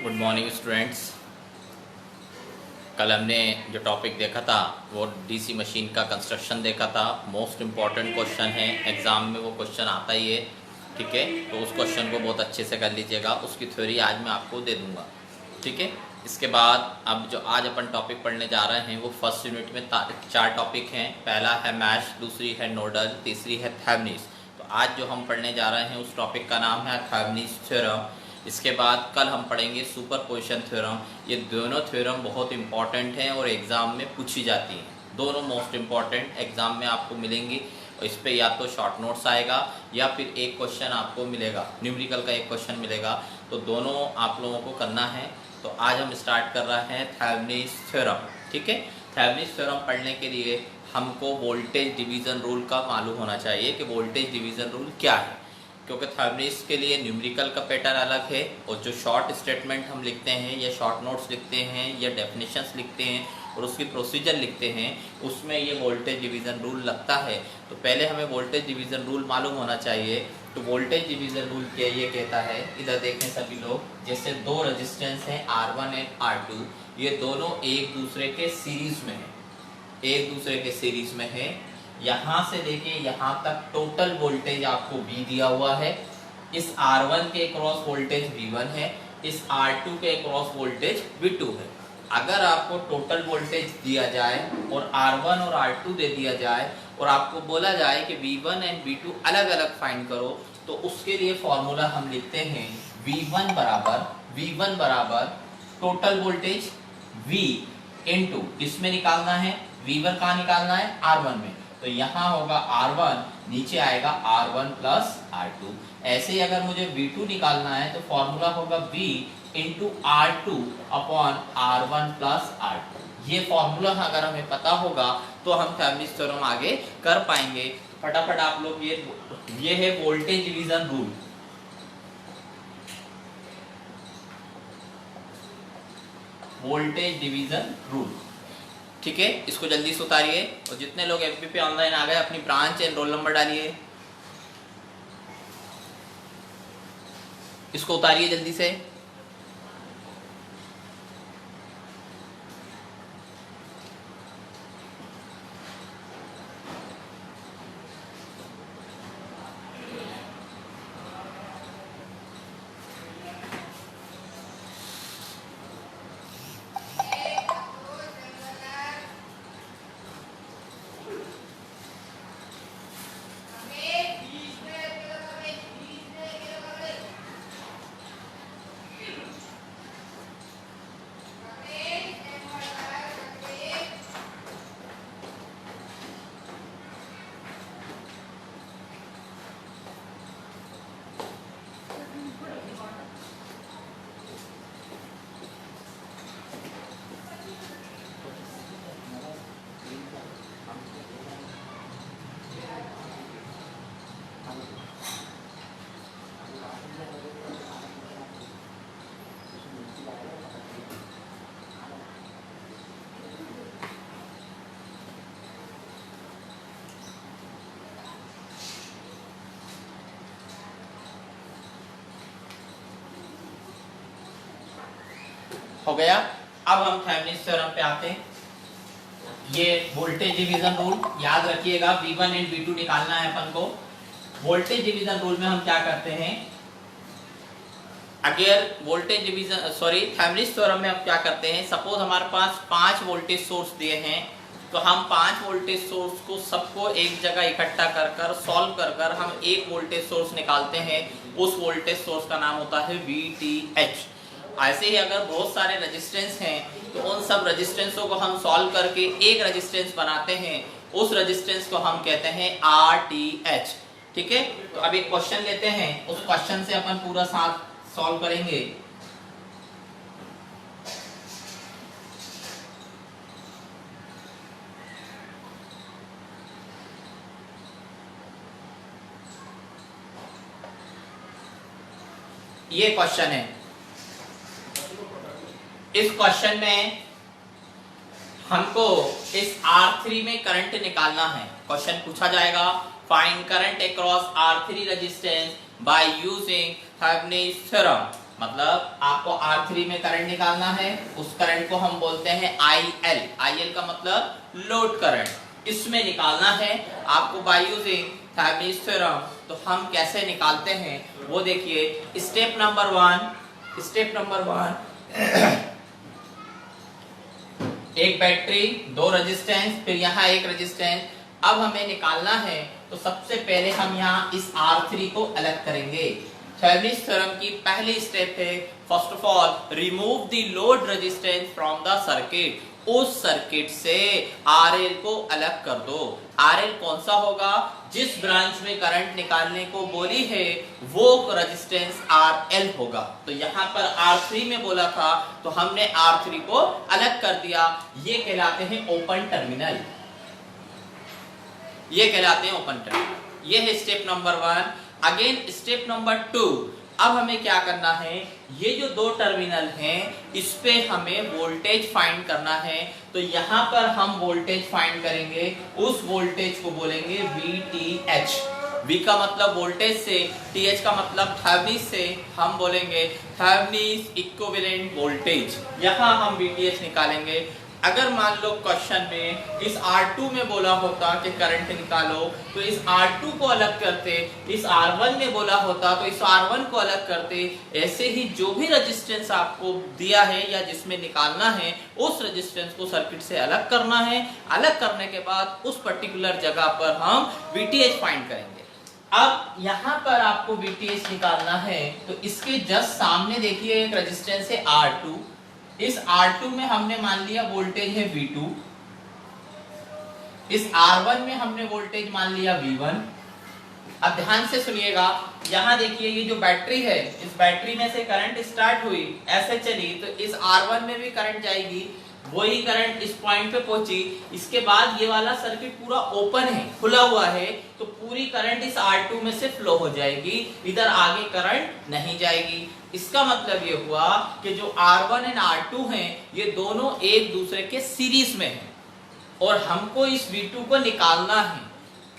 Good morning students. कल हमने जो टॉपिक देखा था वो डीसी मशीन का कंस्ट्रक्शन देखा था। मोस्ट इम्पॉर्टेंट क्वेश्चन है, एग्ज़ाम में वो क्वेश्चन आता ही है। ठीक है, तो उस क्वेश्चन को बहुत अच्छे से कर लीजिएगा। उसकी थ्योरी आज मैं आपको दे दूंगा। ठीक है, इसके बाद अब जो आज अपन टॉपिक पढ़ने जा रहे हैं वो फर्स्ट यूनिट में 4 टॉपिक हैं। पहला है मैश, दूसरी है नोडल, तीसरी है थेवेनिन। तो आज जो हम पढ़ने जा रहे हैं उस टॉपिक का नाम है थेवेनिन थ्योरम। इसके बाद कल हम पढ़ेंगे सुपरपोजिशन थ्योरम। ये दोनों थ्योरम बहुत इंपॉर्टेंट हैं और एग्ज़ाम में पूछी जाती हैं। दोनों मोस्ट इम्पॉर्टेंट एग्ज़ाम में आपको मिलेंगी और इस पे या तो शॉर्ट नोट्स आएगा या फिर एक क्वेश्चन आपको मिलेगा, न्यूमेरिकल का एक क्वेश्चन मिलेगा। तो दोनों आप लोगों को करना है। तो आज हम स्टार्ट कर रहे हैं थेवेनिन थ्योरम। ठीक है, थेवेनिन थ्योरम पढ़ने के लिए हमको वोल्टेज डिवीज़न रूल का मालूम होना चाहिए कि वोल्टेज डिवीज़न रूल क्या है, क्योंकि थेवेनिन के लिए न्यूमेरिकल का पैटर्न अलग है और जो शॉर्ट स्टेटमेंट हम लिखते हैं या शॉर्ट नोट्स लिखते हैं या डेफिनेशंस लिखते हैं और उसकी प्रोसीजर लिखते हैं उसमें ये वोल्टेज डिवीज़न रूल लगता है। तो पहले हमें वोल्टेज डिवीज़न रूल मालूम होना चाहिए। तो वोल्टेज डिवीज़न रूल क्या ये कहता है, इधर देखें सभी लोग, जैसे दो रेजिस्टेंस हैं R1 एंड R2, ये दोनों एक दूसरे के सीरीज में है, एक दूसरे के सीरीज में है। यहाँ से लेके यहाँ तक टोटल वोल्टेज आपको V दिया हुआ है। इस R1 के क्रॉस वोल्टेज V1 है, इस R2 के क्रॉस वोल्टेज V2 है। अगर आपको टोटल वोल्टेज दिया जाए और R1 और R2 दे दिया जाए और आपको बोला जाए कि V1 एंड V2 अलग अलग फाइंड करो, तो उसके लिए फॉर्मूला हम लिखते हैं V1 बराबर टोटल वोल्टेज V इंटू, इसमें निकालना है V1 कहाँ निकालना है, R1 में। तो यहाँ होगा R1, नीचे आएगा R1 प्लस R2। ऐसे ही अगर मुझे V2 निकालना है तो फॉर्मूला होगा V into R2 upon R1 plus R2। ये फॉर्मूला अगर हमें पता होगा तो हम थेवेनिन थ्योरम आगे कर पाएंगे। फटाफट आप लोग ये है voltage division rule. Voltage division rule, ठीक है, इसको जल्दी से उतारिए और जितने लोग एफबी पे ऑनलाइन आ गए अपनी ब्रांच एंड रोल नंबर डालिए। इसको उतारिए जल्दी से। हो गया। अब हम थेवेनिन थ्योरम पे आते हैं। ये वोल्टेज डिवीजन रूल याद रखिएगा, V1 एंड V2 निकालना है अपन को। वोल्टेज डिवीजन रूल में हम क्या करते हैं, अगर वोल्टेज डिवीजन थेवेनिन थ्योरम में हम क्या करते हैं, सपोज हमारे पास 5 वोल्टेज सोर्स दिए हैं तो हम 5 वोल्टेज सोर्स को सबको एक जगह इकट्ठा कर कर सॉल्व कर कर हम एक वोल्टेज सोर्स निकालते हैं। उस वोल्टेज सोर्स का नाम होता है VTH। ऐसे ही अगर बहुत सारे रेजिस्टेंस हैं तो उन सब रेजिस्टेंसों को हम सॉल्व करके एक रेजिस्टेंस बनाते हैं, उस रेजिस्टेंस को हम कहते हैं RTH। ठीक है, तो अब एक क्वेश्चन लेते हैं, उस क्वेश्चन से अपन पूरा साथ सॉल्व करेंगे। ये क्वेश्चन है, इस क्वेश्चन में हमको इस R3 में करंट निकालना है। क्वेश्चन पूछा जाएगा, find current across R3 resistance by using Thevenin theorem. मतलब आपको R3 में करंट निकालना है, उस करंट को हम बोलते हैं IL। IL का मतलब लोड करंट, इसमें निकालना है आपको बाय यूजिंग थेवेनिन्स थ्योरम। तो हम कैसे निकालते हैं वो देखिए। स्टेप नंबर वन एक बैटरी, दो रेजिस्टेंस, फिर यहाँ एक रेजिस्टेंस। अब हमें निकालना है तो सबसे पहले हम यहाँ इस R3 को अलग करेंगे। थेवेनिन्स थ्योरम की पहली स्टेप है, first of all remove the load resistance from the circuit. उस सर्किट से RL को अलग कर दो। RL कौन सा होगा? जिस ब्रांच में करंट निकालने को बोली है वो रेजिस्टेंस RL होगा। तो यहाँ पर R3 में बोला था तो हमने R3 को अलग कर दिया। ये कहलाते हैं ओपन टर्मिनल, ये है step number 1। Again step number 2, अब हमें क्या करना है, ये जो दो टर्मिनल हैं इस पे हमें वोल्टेज फाइंड करना है। तो यहाँ पर हम वोल्टेज फाइंड करेंगे, उस वोल्टेज को बोलेंगे VTH। V का मतलब वोल्टेज से, TH का मतलब थेवेनिन्स से, हम बोलेंगे थेवेनिन्स इक्विवेलेंट वोल्टेज। यहाँ हम VTH निकालेंगे। अगर मान लो क्वेश्चन में इस R2 में बोला होता कि करंट निकालो तो इस R2 को अलग करते, इस R1 में बोला होता तो इस R1 को अलग करते। ऐसे ही जो भी रेजिस्टेंस आपको दिया है या जिसमें निकालना है उस रेजिस्टेंस को सर्किट से अलग करना है। अलग करने के बाद उस पर्टिकुलर जगह पर हम VTH फाइंड करेंगे। अब यहाँ पर आपको VTH निकालना है तो इसके जस्ट सामने देखिए एक रेजिस्टेंस है R2। इस R2 में हमने मान लिया वोल्टेज है V2, इस R1 में हमने वोल्टेज मान लिया V1। अब ध्यान से सुनिएगा, यहाँ देखिए ये जो बैटरी है, इस बैटरी में से करंट स्टार्ट हुई, ऐसे चली तो इस R1 में भी करंट जाएगी, वही करंट इस पॉइंट पे पहुंची। इसके बाद ये वाला सर्किट पूरा ओपन है, खुला हुआ है, तो पूरी करंट इस R2 में से फ्लो हो जाएगी, इधर आगे करंट नहीं जाएगी। इसका मतलब ये हुआ कि जो R1 एंड R2 हैं ये दोनों एक दूसरे के सीरीज में हैं और हमको इस V2 को निकालना है।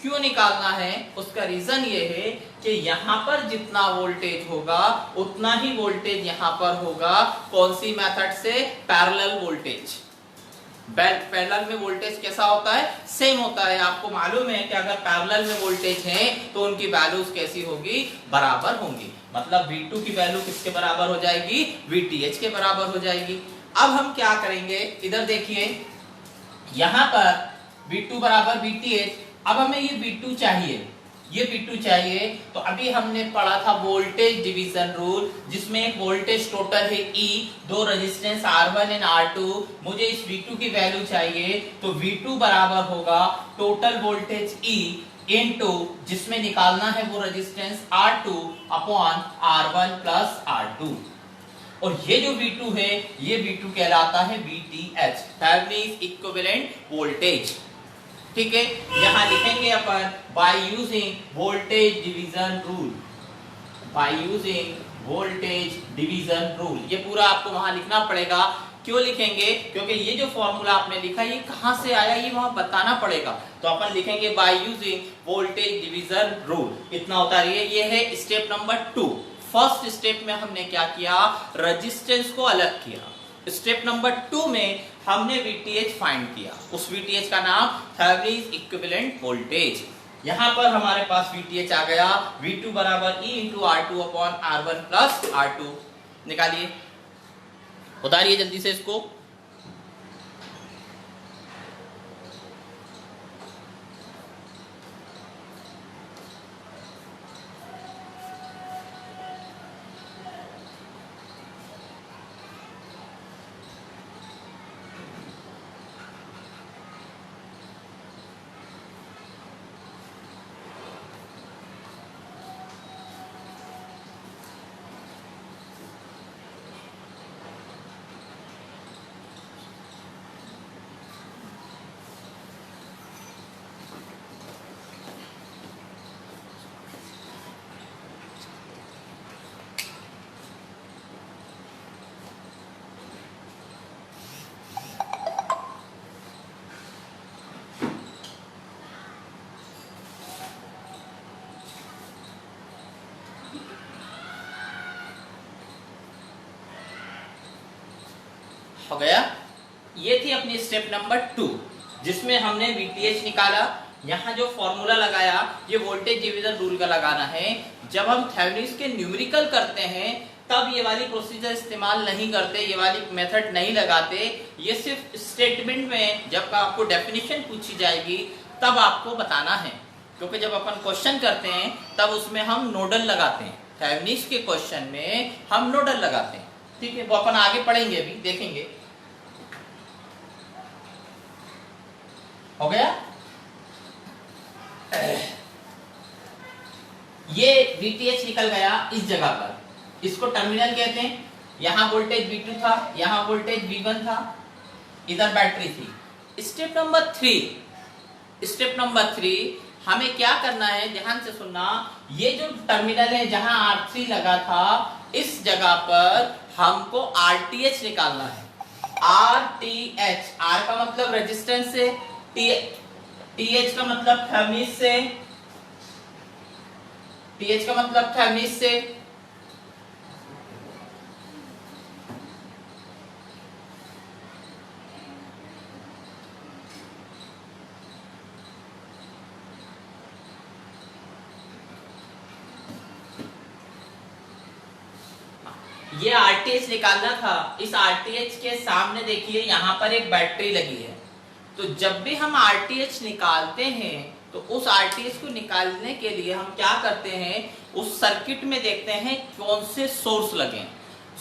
क्यों निकालना है? उसका रीजन ये है कि यहाँ पर जितना वोल्टेज होगा उतना ही वोल्टेज यहाँ पर होगा। कौन सी मेथड से? Parallel voltage. पैरेलल में वोल्टेज कैसा होता है? सेम होता है। आपको मालूम है कि अगर पैरेलल में वोल्टेज है तो उनकी वैल्यूज कैसी होगी? बराबर होंगी। मतलब V2 की वैल्यू किसके बराबर हो जाएगी? VTH के बराबर हो जाएगी। अब हम क्या करेंगे, इधर देखिए, यहाँ पर V2 बराबर VTH। अब हमें ये V2 चाहिए, ये V2 चाहिए। तो अभी हमने पढ़ा था वोल्टेज डिवीजन रूल, जिसमें एक वोल्टेज टोटल है E, दो रेजिस्टेंस R1 एंड R2। मुझे इस V2 की वैल्यू चाहिए तो V2 बराबर होगा टोटल वोल्टेज E इनटू जिसमें निकालना है वो resistance R2 upon R1 plus R2। और ये जो V2 है ये V2 कहलाता है VTH, थेवेनिन्स इक्विवेलेंट वोल्टेज। ठीक है, यहां लिखेंगे अपन by using voltage division rule, by using voltage division rule. ये पूरा आपको वहां लिखना पड़ेगा। क्यों लिखेंगे? क्योंकि ये जो फॉर्मूला आपने लिखा ये कहां से आया ये वहां बताना पड़ेगा। तो अपन लिखेंगे bye using voltage division rule. इतना उतारिए, ये है स्टेप नंबर 2। फर्स्ट स्टेप में हमने क्या किया? रेजिस्टेंस को अलग किया। स्टेप नंबर 2 में हमने VTH फाइंड किया। उस VTH का नाम थेवेनिन्स इक्विवेलेंट वोल्टेज। यहां पर हमारे पास VTH आ गया, V2 बराबर E into R2 upon R1 plus R2। निकालिए, उतारिए जल्दी से इसको। हो गया। ये थी अपनी स्टेप नंबर 2 जिसमें हमने वीटीएच निकाला। यहाँ जो फॉर्मूला लगाया ये वोल्टेज डिवीजन रूल का लगाना है। जब हम थेवेनिन के न्यूमेरिकल करते हैं तब ये वाली प्रोसीजर इस्तेमाल नहीं करते, ये वाली मेथड नहीं लगाते। ये सिर्फ स्टेटमेंट में जब आपको डेफिनेशन पूछी जाएगी तब आपको बताना है, क्योंकि जब अपन क्वेश्चन करते हैं तब उसमें हम नोडल लगाते हैं। थेवेनिन के क्वेश्चन में हम नोडल लगाते हैं, ठीक है। वो अपन आगे पढ़ेंगे, अभी देखेंगे। हो गया। ये वीटीएच निकल गया इस जगह पर, इसको टर्मिनल कहते हैं। यहां वोल्टेज V2 था, यहां वोल्टेज V1 था, इधर बैटरी थी। स्टेप नंबर 3 हमें क्या करना है, ध्यान से सुनना। ये जो टर्मिनल है जहां R3 लगा था इस जगह पर हमको RTH निकालना है। RTH, R का मतलब रेजिस्टेंस से, TH का मतलब थेवेनिन से, TH का मतलब थेवेनिन से। ये RTH निकालना था। इस RTH के सामने देखिए यहाँ पर एक बैटरी लगी है। तो जब भी हम RTH निकालते हैं तो उस RTH को निकालने के लिए हम क्या करते हैं, उस सर्किट में देखते हैं कौन से सोर्स लगे।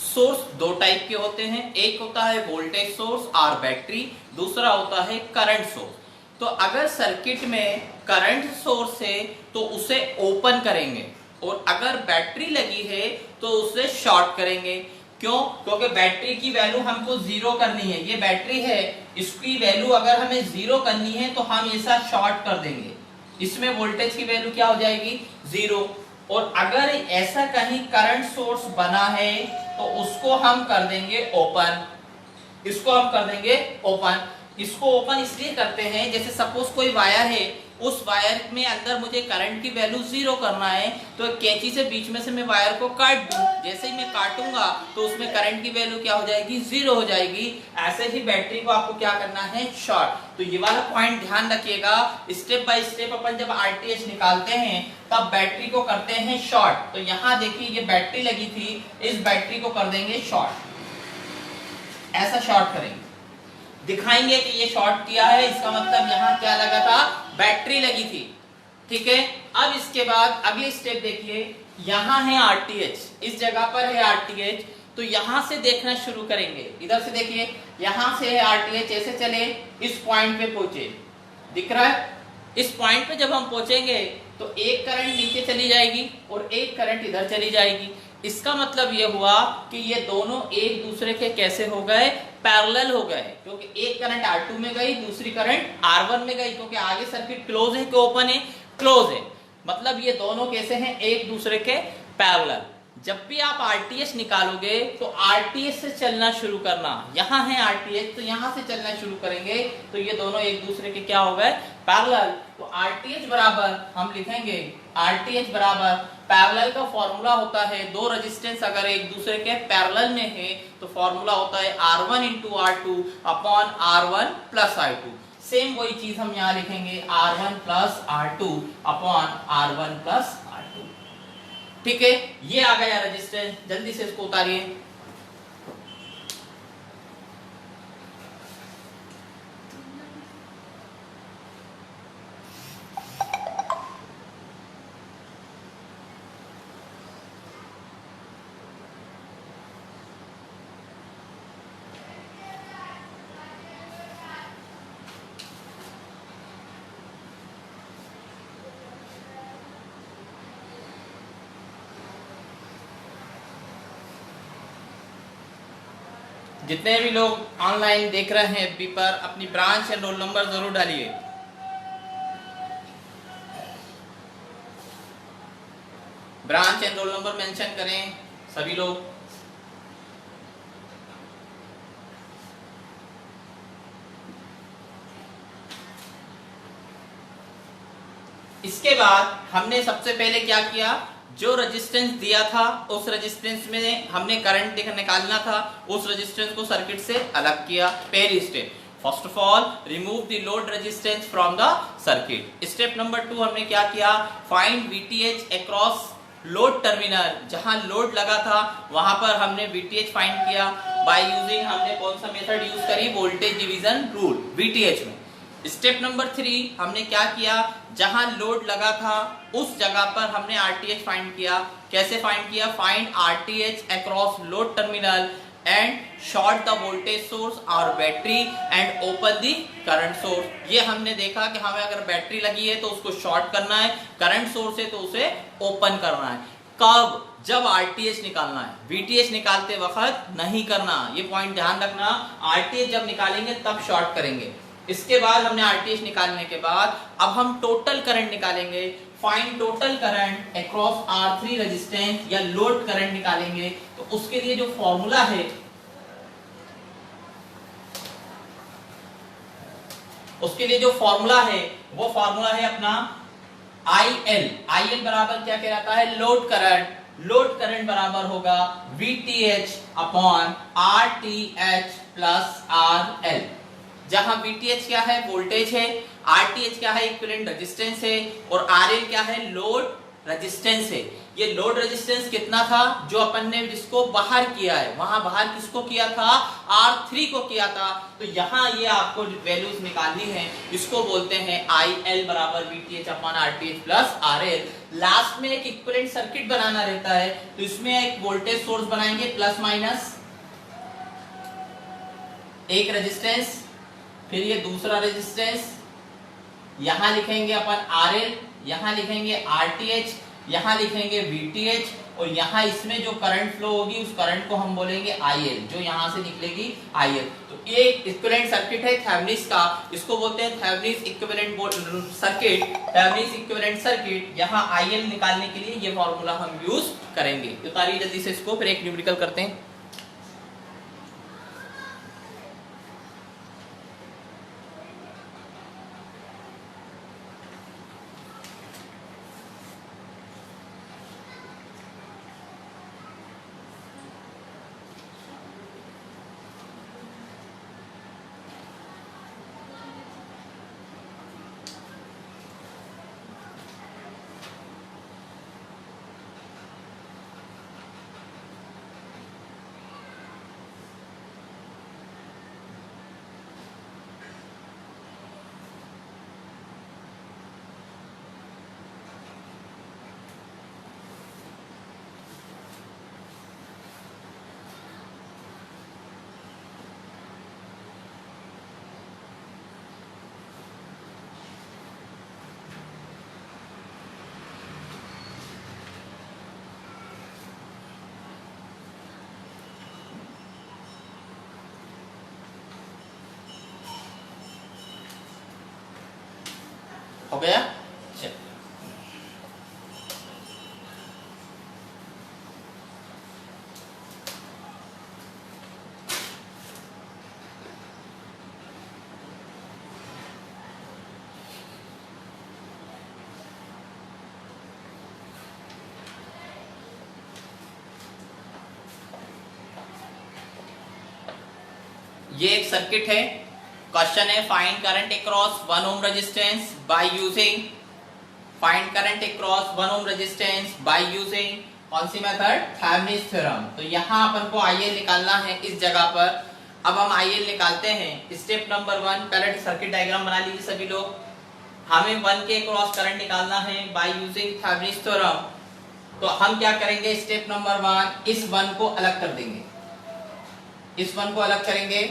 सोर्स दो टाइप के होते हैं, एक होता है वोल्टेज सोर्स और बैटरी, दूसरा होता है करंट सोर्स। तो अगर सर्किट में करंट सोर्स है तो उसे ओपन करेंगे, और अगर बैटरी लगी है तो उसे शॉर्ट करेंगे। क्यों? क्योंकि बैटरी की वैल्यू हमको 0 करनी है। ये बैटरी है, इसकी वैल्यू अगर हमें 0 करनी है तो हम ऐसा शॉर्ट कर देंगे, इसमें वोल्टेज की वैल्यू क्या हो जाएगी, 0। और अगर ऐसा कहीं करंट सोर्स बना है तो उसको हम कर देंगे ओपन, इसको हम कर देंगे ओपन। इसको ओपन इसलिए करते हैं, जैसे सपोज कोई वायर है, उस वायर में अंदर मुझे करंट की वैल्यू 0 करना है, तो कैंची से बीच में से मैं वायर को काट दूं। जैसे ही मैं काटूंगा तो उसमें करंट की वैल्यू क्या हो जाएगी, 0 हो जाएगी। ऐसे ही बैटरी को आपको क्या करना है, शॉर्ट। तो ये वाला पॉइंट ध्यान रखिएगा। स्टेप बाय स्टेप अपन जब RTH निकालते हैं तब बैटरी को करते हैं शॉर्ट। तो यहाँ देखिए ये बैटरी लगी थी, इस बैटरी को कर देंगे शॉर्ट, ऐसा शॉर्ट करेंगे, दिखाएंगे कि ये शॉर्ट किया है, इसका मतलब यहाँ क्या लगा था, बैटरी लगी थी, ठीक है। अब इसके बाद अगली स्टेप देखिए, यहाँ है RTH, इस जगह पर है RTH। तो यहाँ से देखना शुरू करेंगे, इधर से देखिए, यहाँ से है RTH, ऐसे चले इस पॉइंट पे पहुंचे, दिख रहा है। इस पॉइंट पे जब हम पहुंचेंगे तो एक करंट नीचे चली जाएगी और एक करंट इधर चली जाएगी। इसका मतलब ये हुआ कि ये दोनों एक दूसरे के कैसे हो गए, पैरेलल हो गए, क्योंकि एक करंट R2 में गई, दूसरी करंट R1 में गई, क्योंकि आगे सर्किट क्लोज है कि ओपन है, क्लोज है। मतलब ये दोनों कैसे हैं, एक दूसरे के पैरेलल। जब भी आप RTH निकालोगे तो RTH से चलना शुरू करना। यहाँ है RTH तो यहाँ से चलना शुरू करेंगे, तो ये दोनों एक दूसरे के क्या हो गए, पैरेलल। तो RTH बराबर हम लिखेंगे, RTH बराबर पैरेलल का फॉर्मूला होता है, दो रेजिस्टेंस अगर एक दूसरे के पैरेलल में है तो फॉर्मूला होता है R1 × R2 upon R1 + R2। Same वही चीज हम यहाँ लिखेंगे, R1 + R2 upon R1 + R2, ठीक है। ये आ गया रेजिस्टेंस, जल्दी से इसको उतारिए। जितने भी लोग ऑनलाइन देख रहे हैं FB पर, अपनी ब्रांच या रोल नंबर जरूर डालिए। Branch and roll number mention करें सभी लोग। इसके बाद हमने सबसे पहले क्या किया, जो रेजिस्टेंस दिया था उस रेजिस्टेंस में हमने करंट निकालना था, उस रेजिस्टेंस को सर्किट से अलग किया। पहली step, first of all remove the load resistance from the circuit. Step number 2 हमने क्या किया, find VTH across load terminal, जहां लोड लगा था वहां पर हमने वीटीएच फाइंड किया बाय यूजिंग, हमने कौन सा मेथड यूज करी, वोल्टेज डिवीजन रूल वीटीएच में। स्टेप नंबर 3 हमने क्या किया, जहां लोड लगा था उस जगह पर हमने आरटीएच फाइंड किया। कैसे फाइंड किया, find RTH across load terminal and short the voltage source और battery and open the current source. ये हमने देखा कि हमें अगर बैटरी लगी है तो उसको शॉर्ट करना है, करंट सोर्स है तो उसे ओपन करना है। कब, जब आरटीएच निकालना है, वीटीएच निकालते वक्त नहीं करना, ये पॉइंट ध्यान रखना। आरटीएच जब निकालेंगे तब शॉर्ट करेंगे। इसके बाद हमने आरटीएच निकालने के बाद अब हम टोटल करंट निकालेंगे। Find total current across R3 resistance या लोड करंट निकालेंगे। तो उसके लिए जो फॉर्मूला है, उसके लिए जो फॉर्मूला है वो फॉर्मूला है अपना IL। IL बराबर क्या कहलाता है, लोड करंट। लोड करंट बराबर होगा VTH upon RTH plus RL, जहां VTH क्या है, वोल्टेज है, RTH क्या है, इक्विवेलेंट रेजिस्टेंस है, और RL क्या है, लोड रेजिस्टेंस है। ये लोड रेजिस्टेंस कितना था, जो अपन ने जिसको बाहर किया है, वहां बाहर किसको किया था, R3 को किया था। तो यहाँ ये आपको वैल्यूज निकालनी है, इसको बोलते हैं IL बराबर VTH upon RTH plus RL। Last में एक इक्विवेलेंट सर्किट बनाना रहता है, तो इसमें एक वोल्टेज सोर्स बनाएंगे प्लस माइनस, एक रेजिस्टेंस, फिर ये दूसरा रेजिस्टेंस, यहां लिखेंगे अपन RL, यहां लिखेंगे RTH, यहां लिखेंगे VTH, और यहां इसमें जो करंट फ्लो होगी उस करंट को हम बोलेंगे IL, जो यहां से निकलेगी IL। तो ये इक्विवेलेंट सर्किट है थेवेनिन का, इसको बोलते हैं Thevenin equivalent circuit. Thevenin equivalent circuit, यहां IL निकालने के लिए ये फॉर्मूला हम यूज करेंगे। तो तारी जल्दी से इसको फिर एक न्यूमेरिकल करते हैं। हो गया, चल। ये एक सर्किट है। क्वेश्चन है find current across 1 ohm resistance by using, find current across 1 ohm resistance by using कौन सी मेथड, थेवेनिन थ्योरम। तो यहाँ अपन को IL निकालना है इस जगह पर। अब हम IL निकालते हैं। स्टेप नंबर 1, पहले सर्किट डायग्राम बना लीजिए सभी लोग। हमें 1 के अक्रॉस करंट निकालना है बाय यूजिंग थेवेनिन थ्योरम। तो हम क्या करेंगे, स्टेप नंबर 1, इस 1 को अलग कर देंगे, इस 1 को अलग करेंगे।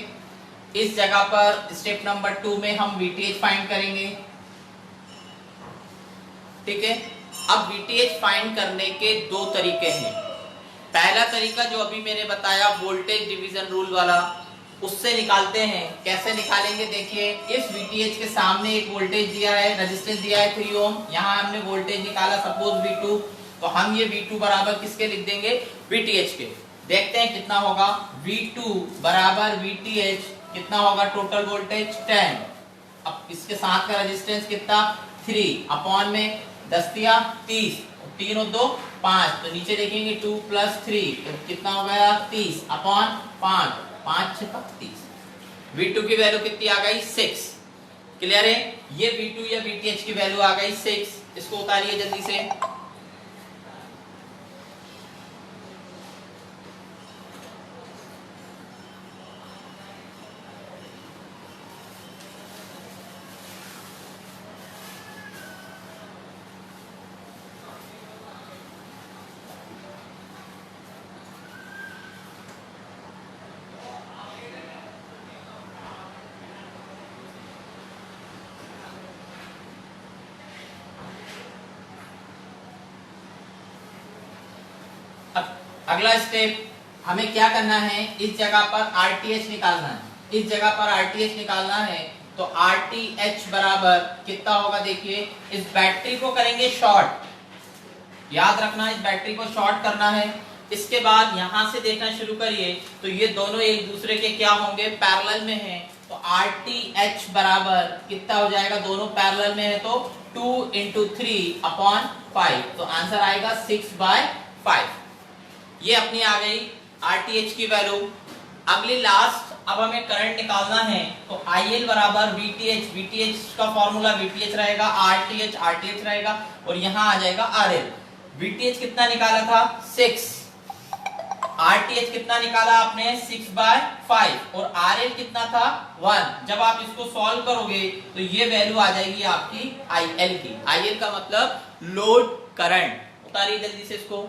इस जगह पर स्टेप नंबर 2 में हम VTH फाइंड करेंगे, ठीक है। अब VTH फाइंड करने के दो तरीके हैं। पहला तरीका जो अभी मैंने बताया वोल्टेज डिवीजन रूल वाला, उससे निकालते हैं। कैसे निकालेंगे, देखिए इस VTH के सामने एक वोल्टेज दिया है, रेजिस्टेंस दिया है 3 ओम, यहाँ हमने वोल्टेज निकाला सपोज V2, तो हम ये V2 बराबर किसके लिख देंगे, VTH के। देखते हैं कितना होगा, V2 बराबर VTH कितना होगा, टोटल वोल्टेज 10। अब इसके साथ का रेजिस्टेंस कितना, 3 अपॉन में 10 दिया 30, 3 और 2 5, तो नीचे देखेंगे 2 + 3 तो कितना हो गया 30 अपॉन 5, 5 × 30। V2 की वैल्यू कितनी आ गई 6। क्लियर है? ये V2 या VTH की वैल्यू आ गई 6। इसको उतारिए जल्दी से। अगला स्टेप हमें क्या करना है, इस जगह पर RTH निकालना है। इस जगह पर RTH निकालना है तो RTH बराबर कितना होगा, देखिए इस बैटरी को करेंगे शॉर्ट। याद रखना इस बैटरी को शॉर्ट करना है। इसके बाद यहां से देखना शुरू करिए तो ये दोनों एक दूसरे के क्या होंगे, पैरेलल में हैं। तो RTH बराबर कितना हो जाएगा, दोनों पैरेलल में है तो 2 × 3 अपॉन 5, तो आंसर आएगा 6/5। ये अपनी आ गई RTH की वैल्यू। अगली लास्ट, अब हमें करंट निकालना है तो IL बराबर VTH। VTH का फॉर्मूला VTH रहेगा, RTH रहेगा और यहाँ आ जाएगा RL। VTH कितना निकाला था 6, RTH कितना निकाला आपने 6/5 और RL कितना था 1। जब आप इसको सॉल्व करोगे तो ये वैल्यू आ जाएगी आपकी IL की। IL का मतलब लोड करंट। उतारिए जल्दी से इसको।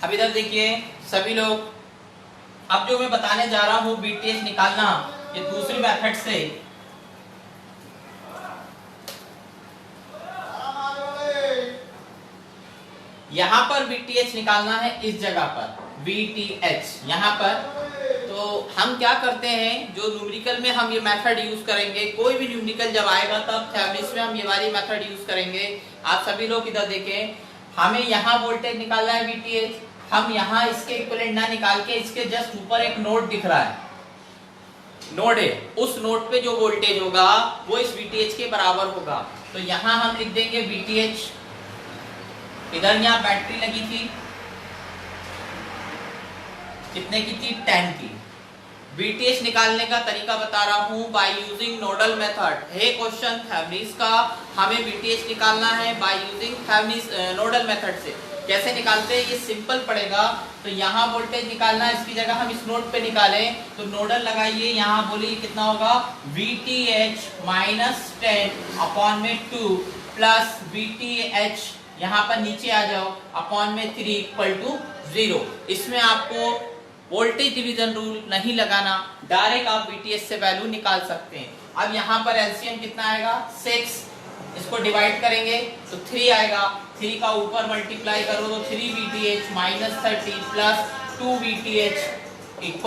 अब इधर देखिए सभी लोग, अब जो मैं बताने जा रहा हूं VTH निकालना, ये दूसरी मेथड से। यहां पर VTH निकालना है, इस जगह पर VTH यहां पर। तो हम क्या करते हैं, जो न्यूमेरिकल में हम ये मेथड यूज करेंगे, कोई भी न्यूमेरिकल जब आएगा तब थेवेनिन में हम ये वाली मेथड यूज करेंगे। आप सभी लोग इधर देखें, हमें यहाँ वोल्टेज निकालना है VTH। हम यहाँ इसके इक्विवेलेंट ना निकाल के इसके जस्ट ऊपर एक नोड दिख रहा है, नोड है, उस नोड पे जो वोल्टेज होगा वो इस VTH के बराबर होगा। तो यहाँ हम लिख देंगे VTH। इधर यहाँ बैटरी लगी थी, कितने की थी 10 की। VTH निकालने का तरीका बता रहा हूँ, बाय यूजिंग नोडल मेथड। है क्वेश्चन थेवेनिन का, हमें VTH निकालना है by using Thevenin nodal method से। कैसे निकालते हैं ये सिंपल पड़ेगा। तो यहाँ वोल्टेज निकालना है, इसकी जगह हम इस नोड पे निकालें तो नोडल लगाइए। यहाँ बोलिए कितना होगा, VTH -10 अपॉन में 2 प्लस VTH, यहाँ पर नीचे आ जाओ, अपॉन में 3 = 0। इसमें आपको वोल्टेज डिवीजन रूल नहीं लगाना, डायरेक्ट आप VTH से वैल्यू निकाल सकते हैं। अब यहाँ पर एलसीएम कितना आएगा 6, इसको डिवाइड करेंगे तो 3 आएगा। 3 का ऊपर मल्टीप्लाई करो तो 3 VTH -30 प्लस 2 VTH =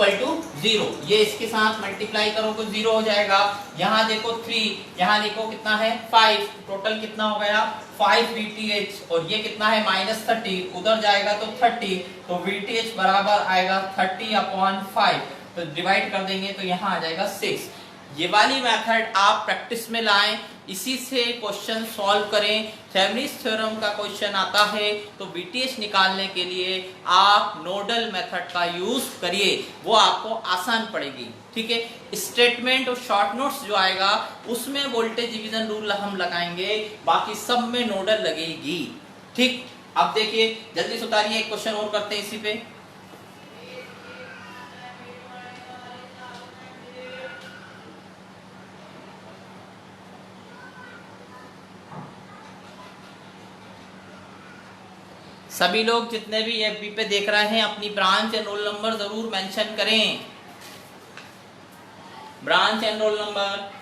0। ये इसके साथ मल्टीप्लाई करो तो 0 हो जाएगा। यहाँ देखो 3, यहाँ देखो कितना है 5, टोटल कितना हो गया 5 VTH और ये कितना है -30, उधर जाएगा तो 30, तो VTH बराबर आएगा 30/5। तो डिवाइड कर देंगे तो यहाँ आ जाएगा 6। ये वाली मेथड आप प्रैक्टिस में लाएं, इसी से क्वेश्चन सॉल्व करें। थेवेनिन्स थ्योरम का क्वेश्चन आता है तो वीटीएच निकालने के लिए आप नोडल मेथड का यूज करिए, वो आपको आसान पड़ेगी। ठीक है, स्टेटमेंट और शॉर्ट नोट्स जो आएगा उसमें वोल्टेज डिवीजन रूल हम लगाएंगे, बाकी सब में नोडल लगेगी। ठीक, अब देखिए जल्दी से उतारिए, एक क्वेश्चन और करते हैं इसी पे। सभी लोग जितने भी एफबी पे देख रहे हैं अपनी ब्रांच एंड रोल नंबर जरूर मेंशन करें, ब्रांच एंड रोल नंबर।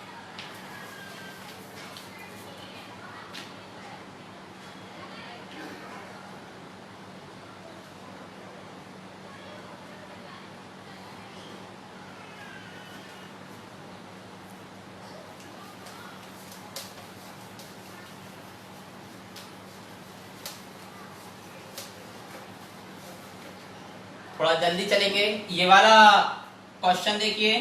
थोड़ा जल्दी चलेंगे, ये वाला क्वेश्चन देखिए।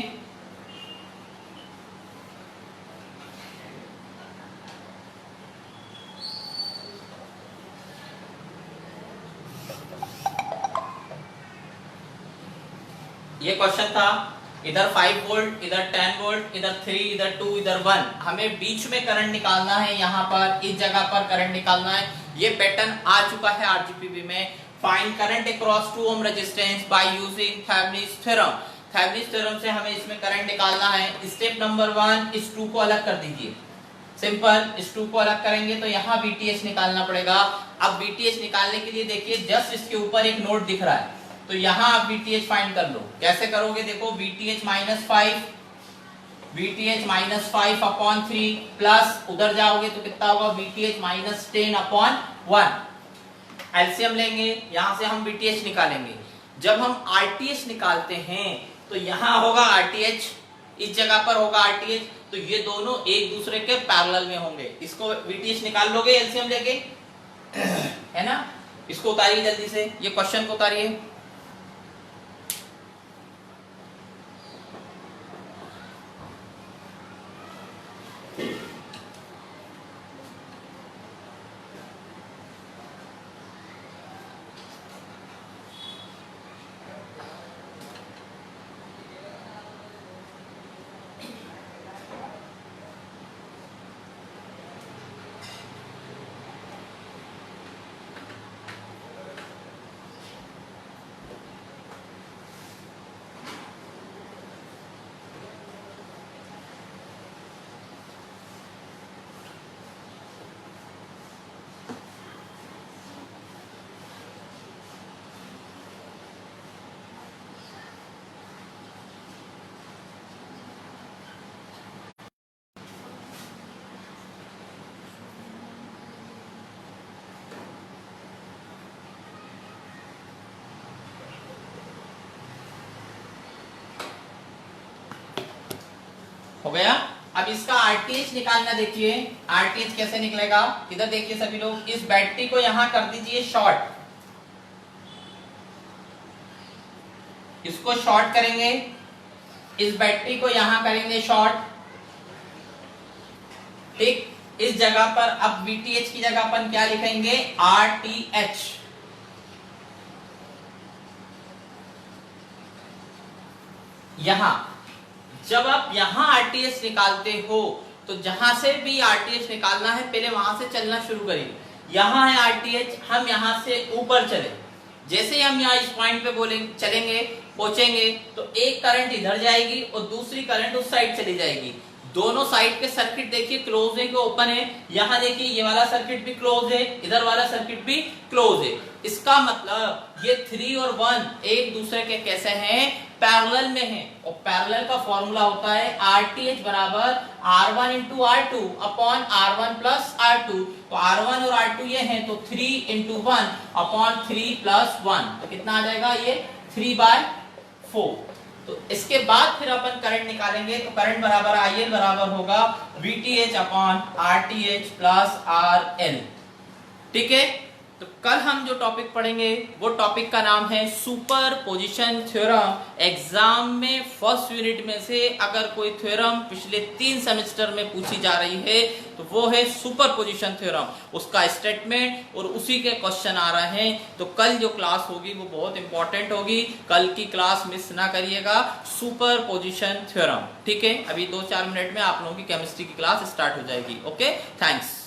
ये क्वेश्चन था, इधर 5 वोल्ट, इधर 10 वोल्ट, इधर 3, इधर 2, इधर 1। हमें बीच में करंट निकालना है, यहाँ पर इस जगह पर करंट निकालना है। ये पैटर्न आ चुका है आरजीपीवी में। Find current across 2 ohm resistance by using Thevenin's theorem. Thevenin's theorem से हमें इसमें करंट निकालना है। स्टेप नंबर 1, इस 2 को अलग कर दीजिए। सिंपल, इस 2 को अलग करेंगे तो यहाँ VTH निकालना पड़ेगा। अब VTH निकालने के लिए देखिए जस्ट इसके ऊपर एक नोड दिख रहा है, तो यहाँ आप VTH फाइंड कर लो। कैसे करोगे, देखो VTH माइनस 5 अपॉन 3 प्लस उधर जाओगे तो कितना होगा, VTH माइनस 10 अपॉन 1। एलसीएम लेंगे, यहां से हम VTH निकालेंगे। जब हम RTH निकालते हैं तो यहाँ होगा RTH, इस जगह पर होगा RTH, तो ये दोनों एक दूसरे के पैरेलल में होंगे। इसको VTH निकाल लोगे एलसीएम लेके, है ना। इसको उतारिए जल्दी से, ये क्वेश्चन को उतारिए। हो गया। अब इसका RTH निकालना, देखिए RTH कैसे निकलेगा। इधर देखिए सभी लोग, इस बैटरी को यहां कर दीजिए शॉर्ट, इसको शॉर्ट करेंगे, इस बैटरी को यहां करेंगे शॉर्ट। ठीक, इस जगह पर अब VTH की जगह पर क्या लिखेंगे, RTH। यहां जब आप यहां RTH निकालते हो तो जहां से भी RTH निकालना है पहले वहां से चलना शुरू करिए। यहां है RTH, हम यहां से ऊपर चले, जैसे ही हम यहाँ इस पॉइंट पे चलेंगे पहुंचेंगे तो एक करंट इधर जाएगी और दूसरी करंट उस साइड चली जाएगी। दोनों साइड के सर्किट देखिए क्लोज है कि ओपन है। यहाँ देखिए ये वाला सर्किट भी क्लोज है, इधर वाला सर्किट भी क्लोज है। इसका मतलब ये 3 और 1 एक दूसरे के कैसे हैं, पैरेलल में हैं। और पैरेलल का फॉर्मूला होता है RTH बराबर R1 into R2 upon R1 plus R2। तो R1 और R2 ये हैं तो 3 इंटू 1 अपॉन 3 प्लस 1, तो कितना आ जाएगा ये 3/4। तो इसके बाद फिर अपन करंट निकालेंगे, तो करंट बराबर IL बराबर होगा VTH upon RTH plus RL। ठीक है, तो कल हम जो टॉपिक पढ़ेंगे वो टॉपिक का नाम है सुपर पोजिशन थ्योरम। एग्जाम में फर्स्ट यूनिट में से अगर कोई थ्योरम पिछले 3 सेमेस्टर में पूछी जा रही है तो वो है सुपर पोजिशन थ्योरम, उसका स्टेटमेंट और उसी के क्वेश्चन आ रहे हैं। तो कल जो क्लास होगी वो बहुत इंपॉर्टेंट होगी, कल की क्लास मिस ना करिएगा, सुपर पोजिशन थ्योरम। ठीक है, अभी 2-4 मिनट में आप लोगों की केमिस्ट्री की क्लास स्टार्ट हो जाएगी। Okay, thanks.